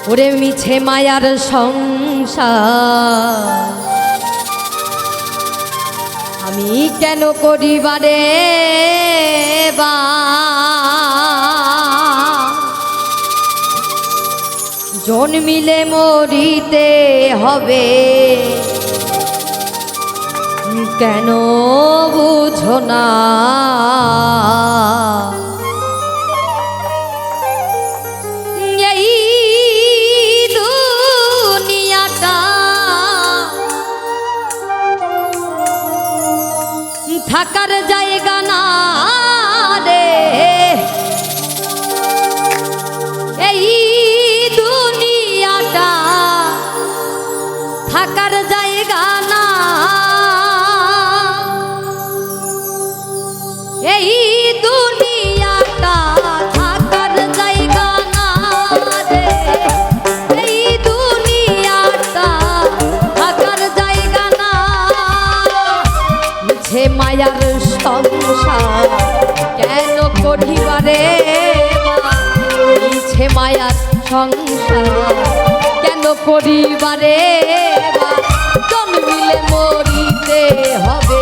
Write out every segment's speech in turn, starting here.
ওরে মিছে মায়ার সংসার আমি কেন করিবারে বা জন্মিলে মরিতে হবে কেন বুঝো না এই দুনিয়াটা থাকার জায়গা না রে এই দুনিয়াটা থাকার জায়গা না এই দুনিয়াটা থাকার জায়গা না রে এই দুনিয়াটা থাকার জায়গা না মিছে মায়ার সংসার কেন করিবারে মিছে মায়ার সংসার কেন করিবারে জন্মিলে মরিতে হবে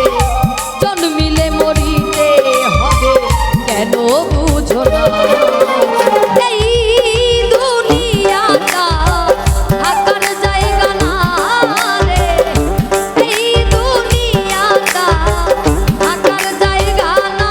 জন্মিলে মরিতে হবে কেন বুঝো না এই দুনিয়াটা থাকার জায়গা না রে এই দুনিয়াটা থাকার জায়গা না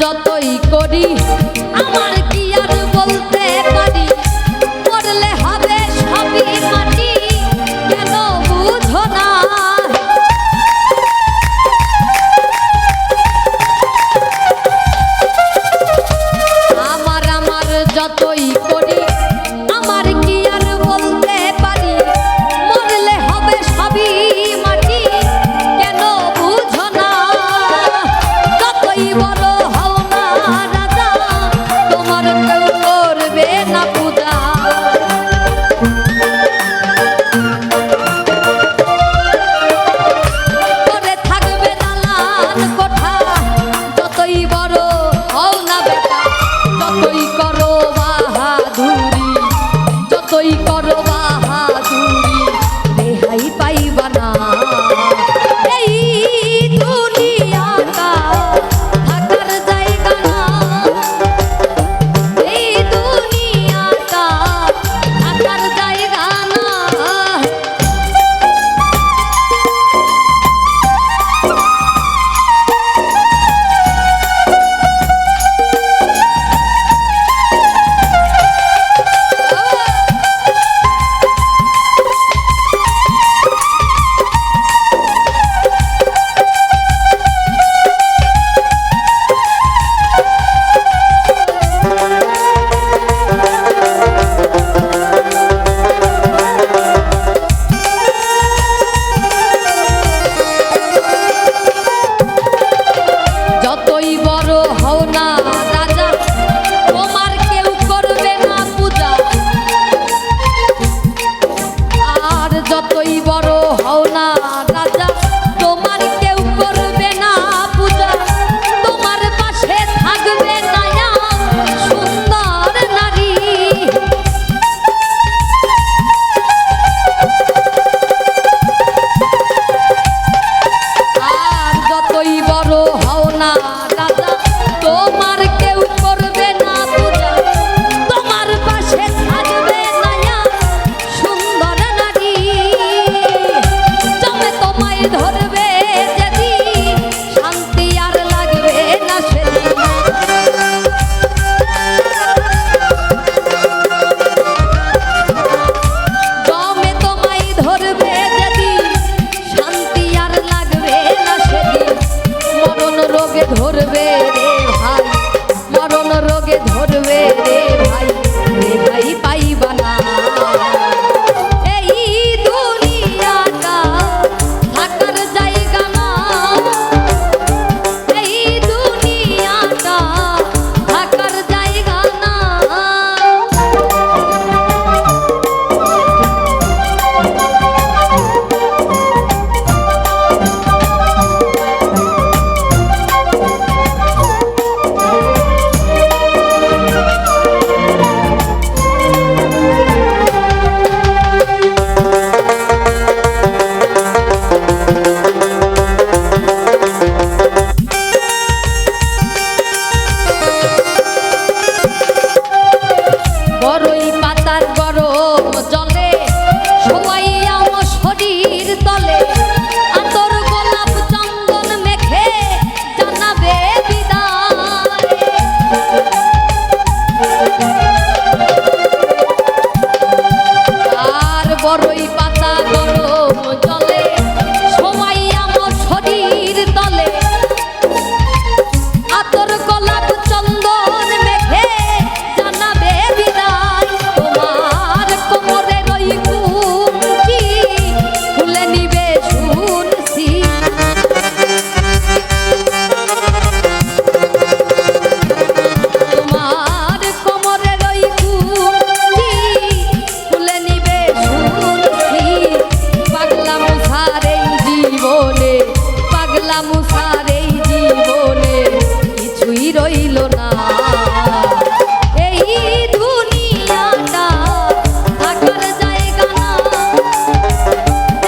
যতই করি আমার কি আর বলতে পারি মরলে হবে সবই মাটি কেন বুঝো না আমার যতই করি আমার কি আর বলতে পারি মরলে হবে সবই মাটি কেন বুঝো না যতই বড় যতই করো বাহাদুরি রেহাই পাইবা না এই দুনিয়াটা থাকার জায়গা না এই দুনিয়াটা থাকার জায়গা না যতই বড় হও না রাজা তোমার কেউ করবে না পূজা আর যতই বড় হও না রাজা তোমার কেউ করবে না পূজা তোমার পাশে থাকবে না সুন্দর নারী আর যতই বড় হও না রাজা তোমার কেউ করবে না পূজা তোমার পাশে থাকবে না সুন্দর নারী জমে তোমায় ধরবে যেদিন শান্তি আর লাগবে না সেদিন জমে তোমায় ধরবে যেদিন শান্তি আর লাগবে না সেদিন মরণ রোগে ধরবে রে ভাই মরণ রোগে ধরবে রে ভাই রেহাই পাইবা না। এই দুনিয়াটা থাকার জায়গা না, এই দুনিয়াটা থাকার জায়গা না। বড়ই পাতার গরম জলে শোয়াইয়া আমার শরীর তলে, আতর গোলাপ চন্দন মেখে জানাবে বিদায়। আর বড়ই পাতা গরম জলে শোয়াইয়া আমার শরীর তলে, আতর গোলাপ চন্দন মেখে জানাবে বিদায়। তোমার কোমরের ওই কুঞ্চি খুলে নিবে শুনছি, তোমার কোমরের ওই কুঞ্চি খুলে নিবে শুনছি। পাগলা মুসার এই জীবনে, পাগলা মুসার এই জীবনে কিছুই রইল না। এই দুনিয়াটা থাকার জায়গা না,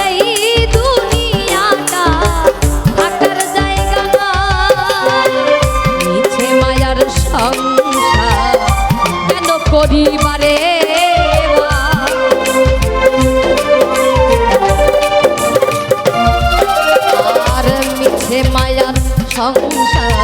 এই দুনিয়াটা থাকার জায়গা না। মিছে মায়ার সংসার কেন করিবারে আর মিছে মায়ার সংসার